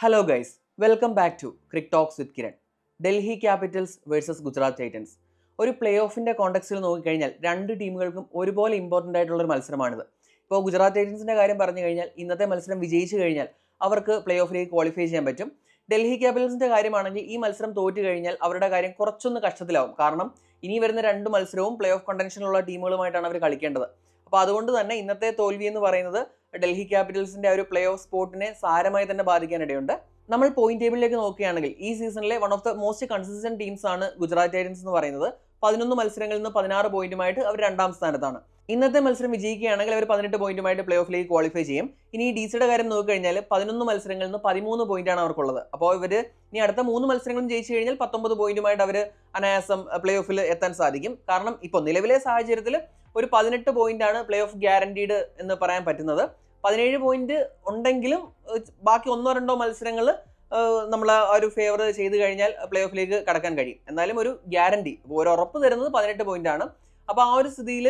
Hello guys, welcome back to Crick Talks with Kiran. Delhi Capitals versus Gujarat Titans. ഒരു play ഓഫിൻ്റെ കോണ്ടക്സ്റ്റിൽ നോക്കിക്കഴിഞ്ഞാൽ രണ്ട് ടീമുകൾക്കും ഒരുപോലെ ഇമ്പോർട്ടൻ്റ് ആയിട്ടുള്ള ഒരു മത്സരമാണിത്. ഇപ്പോൾ ഗുജറാത്ത് ടൈറ്റൻസിൻ്റെ കാര്യം പറഞ്ഞു കഴിഞ്ഞാൽ ഇന്നത്തെ മത്സരം വിജയിച്ചു കഴിഞ്ഞാൽ അവർക്ക് പ്ലേ ഓഫിലേക്ക് ക്വാളിഫൈ ചെയ്യാൻ പറ്റും. ഡൽഹി ക്യാപിറ്റൽസിൻ്റെ കാര്യമാണെങ്കിൽ ഈ മത്സരം തോറ്റു കഴിഞ്ഞാൽ അവരുടെ കാര്യം കുറച്ചൊന്ന് കഷ്ടത്തിലാവും. കാരണം ഇനി വരുന്ന രണ്ട് മത്സരവും പ്ലേ ഓഫ് കണ്ടൻഷനുള്ള ടീമുകളുമായിട്ടാണ് അവർ കളിക്കേണ്ടത്. അപ്പോൾ അതുകൊണ്ട് തന്നെ ഇന്നത്തെ തോൽവി എന്ന് പറയുന്നത് ഡൽഹി ക്യാപിറ്റൽസിന്റെ ഒരു പ്ലേ ഓഫ് സ്പോട്ടിനെ സാരമായി തന്നെ ബാധിക്കാനിടയുണ്ട്. നമ്മൾ പോയിന്റ് ടേബിളിലേക്ക് നോക്കുകയാണെങ്കിൽ ഈ സീസണിലെ one of the most consistent teams ആണ് ഗുജറാത്ത് ടൈറ്റൻസ് എന്ന് പറയുന്നത്. 11 മത്സരങ്ങളിൽ നിന്ന് 16 പോയിന്റുമായിട്ട് അവർ രണ്ടാം സ്ഥാനത്താണ്. ഇന്നത്തെ മത്സരം വിജയിക്കുകയാണെങ്കിൽ അവർ 18 പോയിന്റുമായിട്ട് പ്ലേ ഓഫിലേക്ക് ക്വാളിഫൈ ചെയ്യും. ഇനി ഡിസിയുടെ കാര്യം നോക്കിക്കഴിഞ്ഞാൽ 11 മത്സരങ്ങളിൽ നിന്ന് 13 പോയിന്റാണ് അവർക്കുള്ളത്. അപ്പോൾ ഇവർ ഇനി അടുത്ത 3 മത്സരങ്ങളും ജയിച്ചു കഴിഞ്ഞാൽ 19 പോയിന്റുമായിട്ട് അവർ അനായാസം പ്ലേ ഓഫിൽ എത്താൻ സാധിക്കും. കാരണം ഇപ്പോൾ നിലവിലെ സാഹചര്യത്തിൽ ഒരു 18 പോയിന്റാണ് പ്ലേ ഓഫ് ഗ്യാരണ്ടീഡ് എന്ന് പറയാൻ പറ്റുന്നത്. 17 പോയിന്റ് ഉണ്ടെങ്കിലും ബാക്കി 1-2 മത്സരങ്ങൾ നമ്മൾ ആ ഒരു ഫേവർ ചെയ്ത് കഴിഞ്ഞാൽ പ്ലേ ഓഫിലേക്ക് കടക്കാൻ കഴിയും. എന്നാലും ഒരു ഗ്യാരണ്ടി, ഒരു ഉറപ്പ് തരുന്നത് 18 പോയിന്റാണ്. അപ്പോൾ ആ ഒരു സ്ഥിതിയിൽ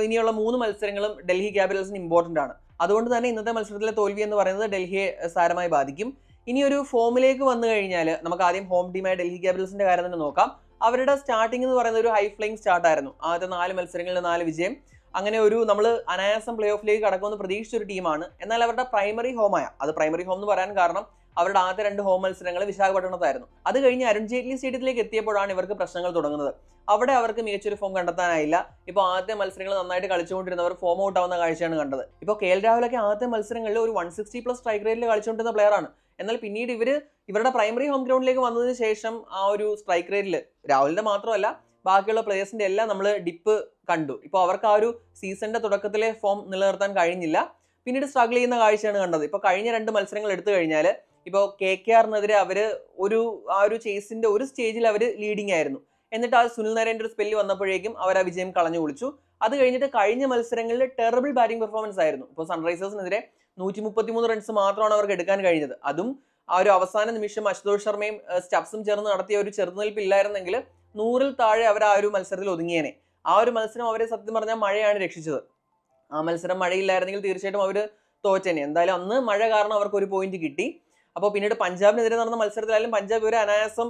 ഇനിയുള്ള 3 മത്സരങ്ങളും ഡൽഹി ക്യാപിറ്റൽസിന് ഇമ്പോർട്ടൻ്റ് ആണ്. അതുകൊണ്ട് തന്നെ ഇന്നത്തെ മത്സരത്തിലെ തോൽവി എന്ന് പറയുന്നത് ഡൽഹിയെ സാരമായി ബാധിക്കും. ഇനി ഒരു ഫോമിലേക്ക് വന്നു കഴിഞ്ഞാൽ നമുക്ക് ആദ്യം ഹോം ടീമായ ഡൽഹി ക്യാപിറ്റൽസിന്റെ കാര്യം തന്നെ നോക്കാം. അവരുടെ സ്റ്റാർട്ടിംഗ് എന്ന് പറയുന്നത് ഒരു ഹൈ ഫ്ലൈയിങ് സ്റ്റാർട്ടായിരുന്നു. ആദ്യത്തെ 4 മത്സരങ്ങളിൽ 4 വിജയം. അങ്ങനെ ഒരു നമ്മൾ അനായാസം പ്ലേ ഓഫിലേക്ക് കടക്കുമെന്ന് പ്രതീക്ഷിച്ചൊരു ടീമാണ്. എന്നാൽ അവരുടെ പ്രൈമറി ഹോമായ, അത് പ്രൈമറി ഹോം എന്ന് പറയാൻ കാരണം അവരുടെ ആദ്യത്തെ 2 ഹോം മത്സരങ്ങൾ വിശാഖപട്ടണത്തായിരുന്നു. അത് കഴിഞ്ഞ് അരുൺ ജെയ്റ്റ്ലി സ്റ്റേഡിയത്തിലേക്ക് എത്തിയപ്പോഴാണ് ഇവർക്ക് പ്രശ്നങ്ങൾ തുടങ്ങുന്നത്. അവിടെ അവർക്ക് മികച്ചൊരു ഫോം കണ്ടെത്താനായില്ല. ഇപ്പോൾ ആദ്യത്തെ മത്സരങ്ങൾ നന്നായിട്ട് കളിച്ചുകൊണ്ടിരുന്നവർ ഫോം ഔട്ട് ആവുന്ന കാഴ്ചയാണ് കണ്ടത്. ഇപ്പോൾ കെ എൽ രാഹുലൊക്കെ ആദ്യത്തെ മത്സരങ്ങളിൽ ഒരു 160+ സ്ട്രൈക്ക് റേറ്റിൽ കളിച്ചുകൊണ്ടിരുന്ന പ്ലെയറാണ്. എന്നാൽ പിന്നീട് ഇവരുടെ പ്രൈമറി ഹോം ഗ്രൗണ്ടിലേക്ക് വന്നതിന് ശേഷം ആ ഒരു സ്ട്രൈക്ക് റേറ്റിൽ രാഹുലിന്റെ മാത്രമല്ല ബാക്കിയുള്ള പ്ലേയേഴ്സിന്റെ എല്ലാം നമ്മൾ ഡിപ്പ് കണ്ടു. ഇപ്പോൾ അവർക്ക് ആ ഒരു സീസണിന്റെ തുടക്കത്തിലെ ഫോം നിലനിർത്താൻ കഴിഞ്ഞില്ല. പിന്നീട് സ്ട്രഗിൾ ചെയ്യുന്ന കാഴ്ചയാണ് കണ്ടത്. ഇപ്പോൾ കഴിഞ്ഞ 2 മത്സരങ്ങൾ എടുത്തു കഴിഞ്ഞാൽ ഇപ്പോൾ KKRനെതിരെ അവർ ആ ഒരു ചേസിന്റെ ഒരു സ്റ്റേജിൽ അവർ ലീഡിംഗ് ആയിരുന്നു. എന്നിട്ട് ആ സുനിൽ നരേൻ്റെ ഒരു സ്പെല്ല് വന്നപ്പോഴേക്കും അവർ ആ വിജയം കളഞ്ഞു കുളിച്ചു. അത് കഴിഞ്ഞിട്ട് കഴിഞ്ഞ മത്സരങ്ങളിൽ ടെറബിൾ ബാറ്റിംഗ് പെർഫോമൻസ് ആയിരുന്നു. ഇപ്പോൾ സൺറൈസേഴ്സിനെതിരെ 133 റൺസ് മാത്രമാണ് അവർക്ക് എടുക്കാൻ കഴിഞ്ഞത്. അതും ആ ഒരു അവസാന നിമിഷം അശുതോഷ് ശർമ്മയും സ്റ്റബ്സും ചേർന്ന് നടത്തിയ ഒരു ചെറുനിൽപ്പ് ഇല്ലായിരുന്നെങ്കിൽ 100-ൽ താഴെ അവർ ആ ഒരു മത്സരത്തിൽ ഒതുങ്ങിയേനെ. ആ ഒരു മത്സരം അവരെ സത്യം പറഞ്ഞാൽ മഴയാണ് രക്ഷിച്ചത്. ആ മത്സരം മഴയില്ലായിരുന്നെങ്കിൽ തീർച്ചയായിട്ടും അവർ തോറ്റേനെ. എന്തായാലും അന്ന് മഴ കാരണം അവർക്ക് ഒരു പോയിന്റ് കിട്ടി. അപ്പോൾ പിന്നീട് പഞ്ചാബിനെതിരെ നടന്ന മത്സരത്തിലായാലും പഞ്ചാബ് ഇവരെ അനായാസം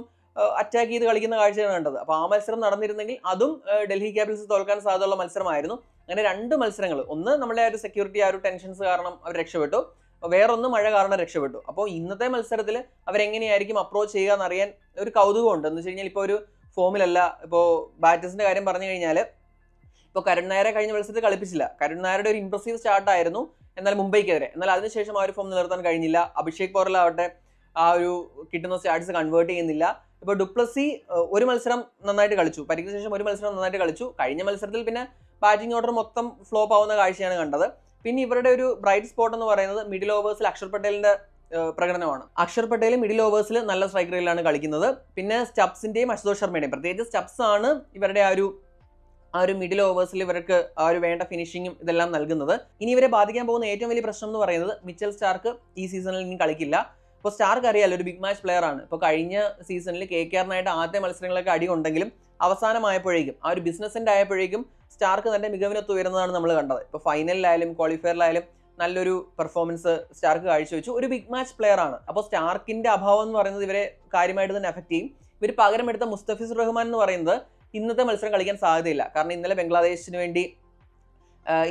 അറ്റാക്ക് ചെയ്ത് കളിക്കുന്ന കാഴ്ചയാണ് കണ്ടത്. അപ്പോൾ ആ മത്സരം നടന്നിരുന്നെങ്കിൽ അതും ഡൽഹി ക്യാപിറ്റൽസ് തോൽക്കാൻ സാധ്യതയുള്ള മത്സരമായിരുന്നു. അങ്ങനെ 2 മത്സരങ്ങൾ, ഒന്ന് നമ്മുടെ ആ ഒരു സെക്യൂരിറ്റി ആ ഒരു ടെൻഷൻസ് കാരണം അവർ രക്ഷപ്പെട്ടു, വേറൊന്ന് മഴ കാരണം രക്ഷപ്പെട്ടു. അപ്പോൾ ഇന്നത്തെ മത്സരത്തിൽ അവരെങ്ങനെയായിരിക്കും അപ്രോച്ച് ചെയ്യുക എന്നറിയാൻ ഒരു കൗതുകമുണ്ട്. എന്ന് വെച്ച് കഴിഞ്ഞാൽ ഇപ്പോൾ ഒരു ഫോമിലല്ല. ഇപ്പോൾ ബാറ്റേഴ്സിന്റെ കാര്യം പറഞ്ഞു കഴിഞ്ഞാൽ ഇപ്പോൾ കരുൺ നായരെ കഴിഞ്ഞ മത്സരത്തിൽ കളിപ്പിച്ചില്ല. കരുൺ നായരുടെ ഒരു ഇംപ്രസീവ് സ്റ്റാർട്ടായിരുന്നു എന്നാൽ മുംബൈക്കെതിരെ. എന്നാൽ അതിനുശേഷം ആ ഒരു ഫോം നിലനിർത്താൻ കഴിഞ്ഞില്ല. അഭിഷേക് പോറലാവട്ടെ ആ ഒരു കിട്ടുന്ന സ്റ്റാർട്സ് കൺവേർട്ട് ചെയ്യുന്നില്ല. ഇപ്പോൾ ഡുപ്ലസി ഒരു മത്സരം നന്നായിട്ട് കളിച്ചു, പരിക്കിന് ശേഷം ഒരു മത്സരം നന്നായിട്ട് കളിച്ചു. കഴിഞ്ഞ മത്സരത്തിൽ പിന്നെ ബാറ്റിംഗ് ഓർഡർ മൊത്തം ഫ്ലോപ്പ് ആവുന്ന കാഴ്ചയാണ് കണ്ടത്. പിന്നെ ഇവരുടെ ഒരു ബ്രൈറ്റ് സ്പോട്ട് എന്ന് പറയുന്നത് മിഡിൽ ഓവേഴ്സിൽ അക്ഷർ പട്ടേലിന്റെ പ്രകടനമാണ്. അക്ഷർ പട്ടേൽ മിഡിൽ ഓവേഴ്സിൽ നല്ല സ്ട്രൈക്ക് റേറ്റിലാണ് കളിക്കുന്നത്. പിന്നെ സ്റ്റബ്സിന്റെയും അശുതോഷ് ശർമ്മയുടെയും, പ്രത്യേകിച്ച് സ്റ്റബ്സ് ആണ് ഇവരുടെ ആ ഒരു മിഡിൽ ഓവേഴ്സിൽ ഇവർക്ക് ആ ഒരു വേണ്ട ഫിനിഷിങ്ങും ഇതെല്ലാം നൽകുന്നത്. ഇനി ഇവരെ ബാധിക്കാൻ പോകുന്ന ഏറ്റവും വലിയ പ്രശ്നം എന്ന് പറയുന്നത് മിച്ചൽ സ്റ്റാർക്ക് ഈ സീസണിൽ ഇനി കളിക്കില്ല. ഇപ്പോൾ സ്റ്റാർക്ക് അറിയാലോ, ഒരു ബിഗ് മാച്ച് പ്ലെയർ ആണ്. ഇപ്പോൾ കഴിഞ്ഞ സീസണിൽ KKRനായിട്ട് ആദ്യ മത്സരങ്ങളൊക്കെ അടി ഉണ്ടെങ്കിലും അവസാനമായപ്പോഴേക്കും ആ ഒരു ബിസിനസ് എൻഡ് ആയപ്പോഴേക്കും സ്റ്റാർക്ക് തന്റെ മികവിനൊത്ത് ഉയരുന്നതാണ് നമ്മൾ കണ്ടത്. ഇപ്പോൾ ഫൈനലിലായാലും ക്വാളിഫയറിലായാലും നല്ലൊരു പെർഫോമൻസ് സ്റ്റാർക്ക് കാഴ്ചവെച്ചു. ഒരു ബിഗ് മാച്ച് പ്ലെയർ ആണ്. അപ്പോൾ സ്റ്റാർക്കിന്റെ അഭാവം എന്ന് പറയുന്നത് ഇവരെ കാര്യമായിട്ട് തന്നെ എഫക്ട് ചെയ്യും. ഇവർ പകരം എടുത്ത മുസ്തഫിസുർ റഹ്മാൻ എന്ന് പറയുന്നത് ഇന്നത്തെ മത്സരം കളിക്കാൻ സാധ്യതയില്ല. കാരണം ഇന്നലെ ബംഗ്ലാദേശിന് വേണ്ടി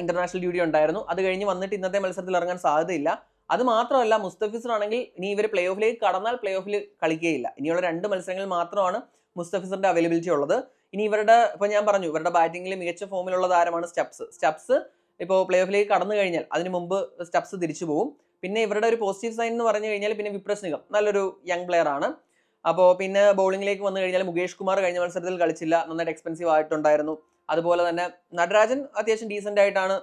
ഇന്റർനാഷണൽ ഡ്യൂട്ടി ഉണ്ടായിരുന്നു. അത് കഴിഞ്ഞ് വന്നിട്ട് ഇന്നത്തെ മത്സരത്തിൽ ഇറങ്ങാൻ സാധ്യതയില്ല. അത് മാത്രമല്ല, മുസ്തഫിസർ ആണെങ്കിൽ ഇനി ഇവർ പ്ലേ ഓഫിലേക്ക് കടന്നാൽ പ്ലേ ഓഫിൽ കളിക്കുകയില്ല. ഇനിയുള്ള 2 മത്സരങ്ങളിൽ മാത്രമാണ് മുസ്തഫിസറിന്റെ അവൈലബിലിറ്റി ഉള്ളത്. ഇനി ഇപ്പോൾ ഞാൻ പറഞ്ഞു ഇവരുടെ ബാറ്റിംഗിൽ മികച്ച ഫോമിലുള്ള താരമാണ് സ്റ്റബ്സ്. ഇപ്പോൾ പ്ലേ ഓഫിലേക്ക് കടന്നു കഴിഞ്ഞാൽ അതിന് മുമ്പ് സ്റ്റബ്സ് തിരിച്ചു പോകും. പിന്നെ ഇവരുടെ ഒരു പോസിറ്റീവ് സൈൻ എന്ന് പറഞ്ഞു കഴിഞ്ഞാൽ പിന്നെ വിപ്രസ് നിഗം നല്ലൊരു യങ് പ്ലെയർ ആണ്. അപ്പോൾ പിന്നെ ബൗളിംഗിലേക്ക് വന്നു കഴിഞ്ഞാൽ മുകേഷ് കുമാർ കഴിഞ്ഞ മത്സരത്തിൽ കളിച്ചില്ല, നന്നായിട്ട് എക്സ്പെൻസീവ് ആയിട്ടുണ്ടായിരുന്നു. അതുപോലെ തന്നെ നടരാജൻ അത്യാവശ്യം ഡീസന്റ് ആയിട്ടാണ്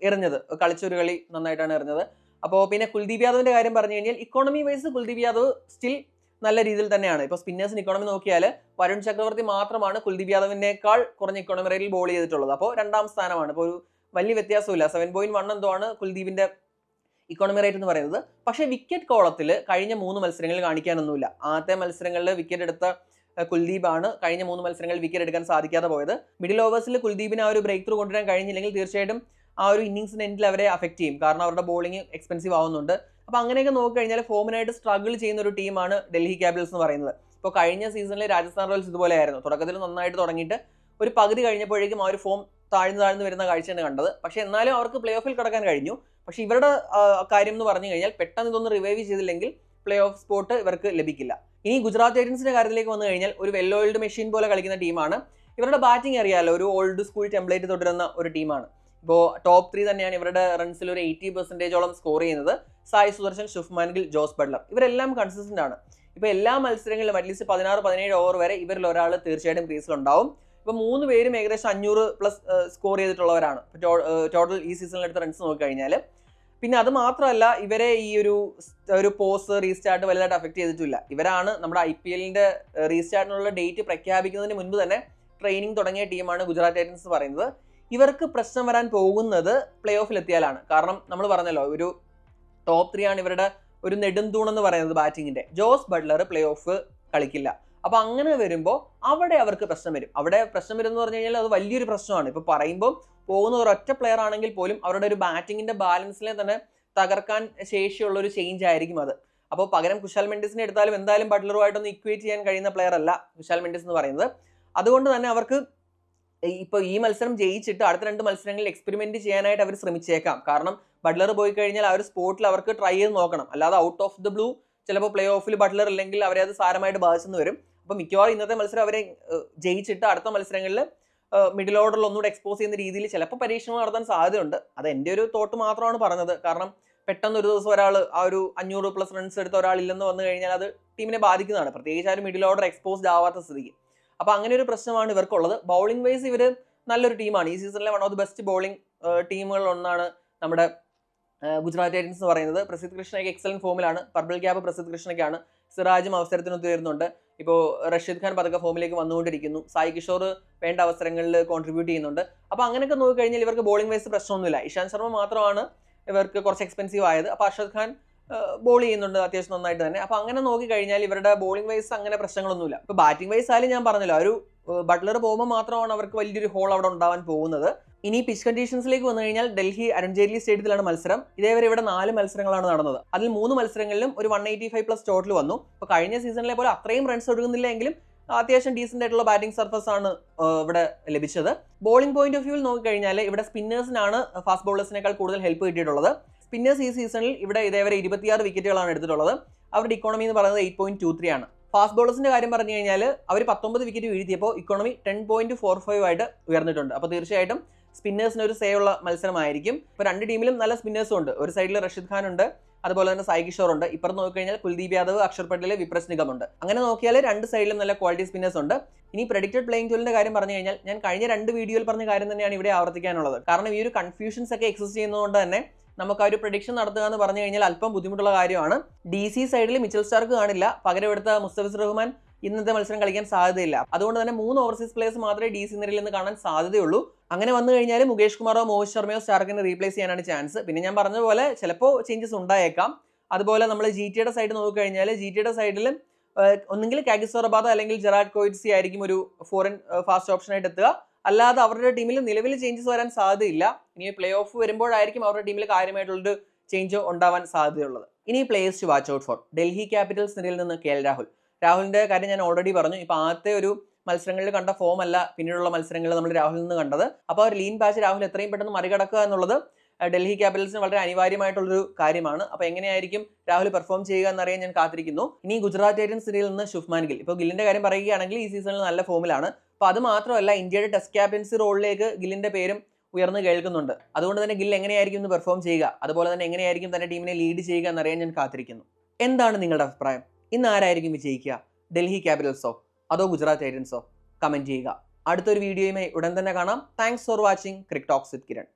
എറിഞ്ഞത്, കളിച്ചൊരു കളി നന്നായിട്ടാണ് എറിഞ്ഞത്. അപ്പോൾ പിന്നെ കുൽദീപ് യാദവിന്റെ കാര്യം പറഞ്ഞു കഴിഞ്ഞാൽ economy wise Kuldeep Yadav still നല്ല രീതിയിൽ തന്നെയാണ്. ഇപ്പോൾ സ്പിന്നേഴ്സിന് ഇക്കോണമി നോക്കിയാൽ വരുൺ ചക്രവർത്തി മാത്രമാണ് കുൽദീപ് യാദവിനേക്കാൾ കുറഞ്ഞ ഇക്കോണമി റേറ്റിൽ ബോൾ ചെയ്തിട്ടുള്ളത്. അപ്പോൾ 2ാം സ്ഥാനമാണ്. ഇപ്പോൾ ഒരു വലിയ വ്യത്യാസമില്ല. 7.1 എന്തോ ആണ് കുൽദീപിന്റെ ഇക്കോണമി റേറ്റ് എന്ന് പറയുന്നത്. പക്ഷേ വിക്കറ്റ് കോളത്തിൽ കഴിഞ്ഞ 3 മത്സരങ്ങളിൽ കാണിക്കാനൊന്നുമില്ല. ആദ്യത്തെ മത്സരങ്ങളിൽ വിക്കറ്റ് എടുത്ത കുൽദീപ് ആണ് കഴിഞ്ഞ 3 മത്സരങ്ങളിൽ വിക്കറ്റ് എടുക്കാൻ സാധിക്കാതെ പോയത്. മിഡിൽ ഓവേഴ്സിൽ കുൽദീപിന് ആ ഒരു ബ്രേക്ക് ത്രൂ കൊണ്ടുവരാൻ കഴിഞ്ഞില്ലെങ്കിൽ തീർച്ചയായിട്ടും ആ ഒരു ഇന്നിംഗ്സിന് എൻഡിൽ അവരെ അഫക്റ്റ് ചെയ്യും. കാരണം അവരുടെ ബോളിംഗ് എക്സ്പെൻസീവ് ആവുന്നുണ്ട്. അപ്പോൾ അങ്ങനെയൊക്കെ നോക്കിക്കഴിഞ്ഞാൽ ഫോമിനായിട്ട് സ്ട്രഗിൾ ചെയ്യുന്ന ഒരു ടീമാണ് ഡൽഹി ക്യാപിറ്റൽസ് എന്ന് പറയുന്നത്. ഇപ്പോൾ കഴിഞ്ഞ സീസണിൽ രാജസ്ഥാൻ റോയൽസ് ഇതുപോലെയായിരുന്നു. തുടക്കത്തിൽ നന്നായിട്ട് തുടങ്ങിയിട്ട് ഒരു പകുതി കഴിഞ്ഞപ്പോഴേക്കും ആ ഒരു ഫോം താഴ്ന്നു വരുന്ന കാഴ്ചയാണ് കണ്ടത്. പക്ഷേ എന്നാലും അവർക്ക് പ്ലേ ഓഫിൽ കടക്കാൻ കഴിഞ്ഞു. പക്ഷേ ഇവരുടെ കാര്യം എന്ന് പറഞ്ഞു കഴിഞ്ഞാൽ പെട്ടെന്ന് ഇതൊന്ന് റിവൈവ് ചെയ്തില്ലെങ്കിൽ പ്ലേ ഓഫ് സ്പോട്ട് ഇവർക്ക് ലഭിക്കില്ല. ഇനി ഗുജറാത്ത് ടൈറ്റൻസിന്റെ കാര്യത്തിലേക്ക് വന്നു കഴിഞ്ഞാൽ ഒരു വെൽ ഓയിൽഡ് മെഷീൻ പോലെ കളിക്കുന്ന ടീമാണ്. ഇവരുടെ ബാറ്റിംഗ് അറിയാമല്ലോ, ഒരു ഓൾഡ് സ്കൂൾ ടെംപ്ലേറ്റ് തുടരുന്ന ഒരു ടീമാണ്. ഇപ്പോൾ ടോപ്പ് 3 തന്നെയാണ് ഇവരുടെ റൺസിൽ ഒരു 80% സ്കോർ ചെയ്യുന്നത്. സായ് സുദർശൻ, ശുഭ്മാൻ ഗിൽ, ജോസ് ബട്ട്ലർ ഇവരെല്ലാം കൺസിസ്റ്റന്റ് ആണ്. ഇപ്പോൾ എല്ലാ മത്സരങ്ങളിലും അറ്റ്ലീസ്റ്റ് 16-17 ഓവർ വരെ ഇവരിൽ ഒരാൾ തീർച്ചയായിട്ടും ക്രീസിലുണ്ടാവും. ഇപ്പോൾ 3 പേരും ഏകദേശം 500+ സ്കോർ ചെയ്തിട്ടുള്ളവരാണ് ടോട്ടൽ ഈ സീസണിൽ എടുത്ത റൺസ് നോക്കിക്കഴിഞ്ഞാൽ. പിന്നെ അത് മാത്രമല്ല, ഇവരെ ഈ ഒരു പോസ് റീസ്റ്റാർട്ട് വലുതായിട്ട് അഫക്റ്റ് ചെയ്തിട്ടില്ല. ഇവരാണ് നമ്മുടെ IPLന്റെ റീസ്റ്റാർട്ടിനുള്ള ഡേറ്റ് പ്രഖ്യാപിക്കുന്നതിന് മുൻപ് തന്നെ ട്രെയിനിങ് തുടങ്ങിയ ടീമാണ് ഗുജറാത്ത് ടൈറ്റൻസ് എന്ന് പറയുന്നത്. ഇവർക്ക് പ്രശ്നം വരാൻ പോകുന്നത് പ്ലേ ഓഫിൽ എത്തിയാലാണ്. കാരണം നമ്മൾ പറഞ്ഞല്ലോ, ഒരു ടോപ്പ് 3 ആണ് ഇവരുടെ ഒരു നെടുംതൂണെന്ന് പറയുന്നത് ബാറ്റിങ്ങിന്റെ. ജോസ് ബട്ട്ലർ പ്ലേ ഓഫ് കളിക്കില്ല. അപ്പോൾ അങ്ങനെ വരുമ്പോൾ അവിടെ അവർക്ക് പ്രശ്നം വരും. അവിടെ പ്രശ്നം വരും എന്ന് പറഞ്ഞു കഴിഞ്ഞാൽ അത് വലിയൊരു പ്രശ്നമാണ്. ഇപ്പോൾ പറയുമ്പോൾ പോകുന്ന ഒരൊറ്റ പ്ലെയർ ആണെങ്കിൽ പോലും അവരുടെ ഒരു ബാറ്റിങ്ങിന്റെ ബാലൻസിനെ തന്നെ തകർക്കാൻ ശേഷിയുള്ള ഒരു ചേഞ്ച് ആയിരിക്കും അത്. അപ്പോൾ പകരം കുശാൽ മെൻഡിസിനെ എടുത്താലും എന്തായാലും ബട്ട്ലറുമായിട്ടൊന്ന് ഇക്വേറ്റ് ചെയ്യാൻ കഴിയുന്ന പ്ലെയർ അല്ല കുശാൽ മെൻഡിസ് എന്ന് പറയുന്നത്. അതുകൊണ്ട് തന്നെ അവർക്ക് ഇപ്പോൾ ഈ മത്സരം ജയിച്ചിട്ട് അടുത്ത 2 മത്സരങ്ങളിൽ എക്സ്പെരിമെന്റ് ചെയ്യാനായിട്ട് അവർ ശ്രമിച്ചേക്കാം. കാരണം ബട്ട്ലർ പോയി കഴിഞ്ഞാൽ ആ ഒരു സ്പോട്ടിൽ അവർക്ക് ട്രൈ ചെയ്ത് നോക്കണം. അല്ലാതെ ഔട്ട് ഓഫ് ദ ബ്ലൂ ചിലപ്പോൾ പ്ലേ ഓഫിൽ ബട്ട്ലർ ഇല്ലെങ്കിൽ അവരെ അത് സാരമായിട്ട് ബാധിച്ചെന്ന് വരും. അപ്പോൾ മിക്കവാറും ഇന്നത്തെ മത്സരം അവരെ ജയിച്ചിട്ട് അടുത്ത മത്സരങ്ങളിൽ മിഡിൽ ഓർഡറിൽ ഒന്നുകൂടെ എക്സ്പോസ് ചെയ്യുന്ന രീതിയിൽ ചിലപ്പോൾ പരീക്ഷണങ്ങൾ നടത്താൻ സാധ്യതയുണ്ട്. അത് എൻ്റെ ഒരു തോട്ട് മാത്രമാണ് പറഞ്ഞത്. കാരണം പെട്ടെന്ന് ഒരു ദിവസം ഒരാൾ ആ ഒരു 500+ റൺസ് എടുത്ത ഒരാളില്ലെന്ന് വന്നു കഴിഞ്ഞാൽ അത് ടീമിനെ ബാധിക്കുന്നതാണ്, പ്രത്യേകിച്ച് ആ ഒരു മിഡിൽ ഓർഡർ എക്സ്പോസ്ഡ് ആവാത്ത സ്ഥിതിക്ക്. അപ്പോൾ അങ്ങനെ ഒരു പ്രശ്നമാണ് ഇവർക്കുള്ളത്. ബൗളിംഗ് വൈസ് ഇവർ നല്ലൊരു ടീമാണ്. ഈ സീസണിലെ one of the best bowling ടീമുകളിൽ ഒന്നാണ് നമ്മുടെ ഗുജറാത്ത് ടൈറ്റൻസ് എന്ന് പറയുന്നത്. പ്രസിദ്ധ് കൃഷ്ണയ്ക്ക് എക്സലന്റ് ഫോമിലാണ്. പർപ്പിൾ ക്യാപ്പ് പ്രസിദ്ധ് കൃഷ്ണയ്ക്കാണ്. സിറാജും അവസരത്തിനൊത്ത് വരുന്നുണ്ട്. ഇപ്പോൾ റഷീദ് ഖാൻ പതുക്കെ ഫോമിലേക്ക് വന്നുകൊണ്ടിരിക്കുന്നു. സായി കിഷോർ വേണ്ട അവസരങ്ങളിൽ കോൺട്രിബ്യൂട്ട് ചെയ്യുന്നുണ്ട്. അപ്പോൾ അങ്ങനെയൊക്കെ നോക്കിക്കഴിഞ്ഞാൽ ഇവർക്ക് ബോളിംഗ് വൈസ് പ്രശ്നമൊന്നുമില്ല. ഇഷാന്ത് ശർമ്മ മാത്രമാണ് ഇവർക്ക് കുറച്ച് എക്സ്പെൻസീവ് ആയത്. അപ്പോൾ അർഷദ് ഖാൻ ബോൾ ചെയ്യുന്നുണ്ട് അത്യാവശ്യം നന്നായിട്ട് തന്നെ. അപ്പോൾ അങ്ങനെ നോക്കിക്കഴിഞ്ഞാൽ ഇവരുടെ ബോളിംഗ് വൈസ് അങ്ങനെ പ്രശ്നങ്ങളൊന്നുമില്ല. ഇപ്പോൾ ബാറ്റിംഗ് വൈസ് ആയാലും ഞാൻ പറഞ്ഞല്ലോ, ഒരു ബട്ട്ലർ പോകുമ്പോൾ മാത്രമാണ് അവർക്ക് വലിയൊരു ഹോൾ അവിടെ ഉണ്ടാവാൻ പോകുന്നത്. ഇനി പിച്ച് കണ്ടീഷൻസിലേക്ക് വന്നു കഴിഞ്ഞാൽ ഡൽഹി അരുൺ ജെയ്റ്റ്ലി സ്റ്റേഡിയത്തിലാണ് മത്സരം. ഇതേവരെ ഇവിടെ 4 മത്സരങ്ങളാണ് നടന്നത്. അതിൽ 3 മത്സരങ്ങളിലും ഒരു 185+ ടോട്ടൽ വന്നു. ഇപ്പോൾ കഴിഞ്ഞ സീസണിലെ പോലെ അത്രയും റൺസ് ഒഴുകുന്നില്ല എങ്കിലും അത്യാവശ്യം ഡീസന്റ് ആയിട്ടുള്ള ബാറ്റിംഗ് സർഫസ് ആണ് ഇവിടെ ലഭിച്ചത്. ബോളിംഗ് പോയിന്റ് ഓഫ് വ്യൂവിൽ നോക്കിക്കഴിഞ്ഞാൽ ഇവിടെ സ്പിന്നേഴ്സിനാണ് ഫാസ്റ്റ് ബോളേഴ്സിനേക്കാൾ കൂടുതൽ ഹെൽപ്പ് കിട്ടിയിട്ടുള്ളത്. സ്പിന്നേഴ്സ് ഈ സീസണിൽ ഇവിടെ ഇതേവരെ 26 വിക്കറ്റുകളാണ് എടുത്തിട്ടുള്ളത്. അവരുടെ ഇക്കോണമി എന്ന് പറയുന്നത് 8.23 ആണ്. ഫാസ്റ്റ് ബോളേഴ്സിന്റെ കാര്യം പറഞ്ഞു കഴിഞ്ഞാൽ അവർ 19 വിക്കറ്റ് വീഴ്ത്തിയപ്പോൾ ഇക്കോണമി 10.45 ആയിട്ട് ഉയർന്നിട്ടുണ്ട്. അപ്പോൾ തീർച്ചയായിട്ടും സ്പിന്നേഴ്സിന് ഒരു സേ ഉള്ള മത്സരമായിരിക്കും. ഇപ്പോൾ 2 ടീമിലും നല്ല സ്പിന്നേഴ്സും ഉണ്ട്. ഒരു സൈഡിൽ റഷീദ് ഖാൻ ഉണ്ട്, അതുപോലെ തന്നെ സായി കിഷോർ ഉണ്ട്. ഇപ്പുറത്ത് നോക്കിക്കഴിഞ്ഞാൽ കുൽദീപ് യാദവ്, അക്ഷർ പട്ടേൽ, വിപ്രസ് നിഗം ഉണ്ട്. അങ്ങനെ നോക്കിയാൽ 2 സൈഡിലും നല്ല ക്വാളിറ്റി സ്പിന്നേഴ്സ് ഉണ്ട്. ഇനി പ്രെഡിക്റ്റഡ് പ്ലേയിങ് ടൂലിന്റെ കാര്യം പറഞ്ഞു കഴിഞ്ഞാൽ ഞാൻ കഴിഞ്ഞ 2 വീഡിയോയിൽ പറഞ്ഞ കാര്യം തന്നെയാണ് ഇവിടെ ആവർത്തിക്കാനുള്ളത്. കാരണം ഈ ഒരു കൺഫ്യൂഷൻസ് ഒക്കെ എക്സിസ്റ്റ് ചെയ്യുന്നതുകൊണ്ട് തന്നെ നമുക്ക് ആ ഒരു പ്രഡിക്ഷൻ നടത്തുക എന്ന് പറഞ്ഞു കഴിഞ്ഞാൽ അല്പം ബുദ്ധിമുട്ടുള്ള കാര്യമാണ്. DC സൈഡിൽ മിച്ചൽ സ്റ്റാർക്ക് കാണില്ല. പകരം എടുത്ത മുസ്തഫിസ് റഹ്മാൻ ഇന്നത്തെ മത്സരം കളിക്കാൻ സാധ്യതയില്ല. അതുകൊണ്ട് തന്നെ 3 ഓവർസീസ് പ്ലേയേഴ്സ് മാത്രമേ DC നിരയിൽ നിന്ന് കാണാൻ സാധ്യതയുള്ളൂ. അങ്ങനെ വന്നു കഴിഞ്ഞാൽ മുകേഷ് കുമാറോ മോഹിത് ശർമ്മയോ സ്റ്റാർക്കിനെ റീപ്ലേസ് ചെയ്യാനാണ് ചാൻസ്. പിന്നെ ഞാൻ പറഞ്ഞ പോലെ ചിലപ്പോൾ ചേഞ്ചസ് ഉണ്ടായേക്കാം. അതുപോലെ നമ്മൾ GTയുടെ സൈഡ് നോക്കിക്കഴിഞ്ഞാൽ GTയുടെ സൈഡിൽ ഒന്നെങ്കിൽ കാഗിസോറബാദ അല്ലെങ്കിൽ ജെറാഡ് കോയിറ്റ്സി ആയിരിക്കും ഒരു ഫോറിൻ ഫാസ്റ്റ് ഓപ്ഷനായിട്ട് എത്തുക. അല്ലാതെ അവരുടെ ടീമിൽ നിലവിൽ ചേഞ്ചസ് വരാൻ സാധ്യതയില്ല. ഇനി പ്ലേ ഓഫ് വരുമ്പോഴായിരിക്കും അവരുടെ ടീമിൽ കാര്യമായിട്ടുള്ളൊരു ചേഞ്ച് ഉണ്ടാവാൻ സാധ്യതയുള്ളത്. ഇനി players to watch out for. Delhi Capitals നിരയിൽ നിന്ന് KL രാഹുലിന്റെ കാര്യം ഞാൻ ഓൾറെഡി പറഞ്ഞു. ഇപ്പോൾ ആദ്യത്തെ ഒരു മത്സരങ്ങളിൽ കണ്ട ഫോം അല്ല പിന്നീടുള്ള മത്സരങ്ങളിൽ നമ്മൾ രാഹുലിൽ നിന്ന് കണ്ടത്. അപ്പോൾ ഒരു ലീൻ പാച്ച് രാഹുൽ എത്രയും പെട്ടെന്ന് മറികടക്കുക എന്നുള്ളത് ഡൽഹി ക്യാപിറ്റൽസിന് വളരെ അനിവാര്യമായിട്ടുള്ളൊരു കാര്യമാണ്. അപ്പോൾ എങ്ങനെയായിരിക്കും രാഹുൽ പെർഫോം ചെയ്യുക എന്നറിയാൻ ഞാൻ കാത്തിരിക്കുന്നു. ഇനി ഗുജറാത്ത് ടൈറ്റൻസ് നിരയിൽ നിന്ന് ശുഭ്മാൻ ഗിൽ. ഇപ്പോൾ ഗില്ലിന്റെ കാര്യം പറയുകയാണെങ്കിൽ ഈ സീസണിൽ നല്ല ഫോമിലാണ്. അപ്പോൾ അത് മാത്രമല്ല, ഇന്ത്യയുടെ ടെസ്റ്റ് ക്യാപ്റ്റൻസി റോളിലേക്ക് ഗില്ലിന്റെ പേരും ഉയർന്നു കേൾക്കുന്നുണ്ട്. അതുകൊണ്ട് തന്നെ ഗിൽ എങ്ങനെയായിരിക്കും ഇന്ന് പെർഫോം ചെയ്യുക, അതുപോലെ തന്നെ എങ്ങനെയായിരിക്കും തന്റെ ടീമിനെ ലീഡ് ചെയ്യുക എന്നറിയാൻ ഞാൻ കാത്തിരിക്കുന്നു. എന്താണ് നിങ്ങളുടെ അഭിപ്രായം? ഇന്ന് ആരായിരിക്കും വിജയിക്കുക? ഡൽഹി ക്യാപിറ്റൽസോ അതോ ഗുജറാത്ത് ടൈറ്റൻസോ? കമന്റ് ചെയ്യുക. അടുത്തൊരു വീഡിയോയുമായി ഉടൻ തന്നെ കാണാം. Thanks for watching Crick Talks with Kiran.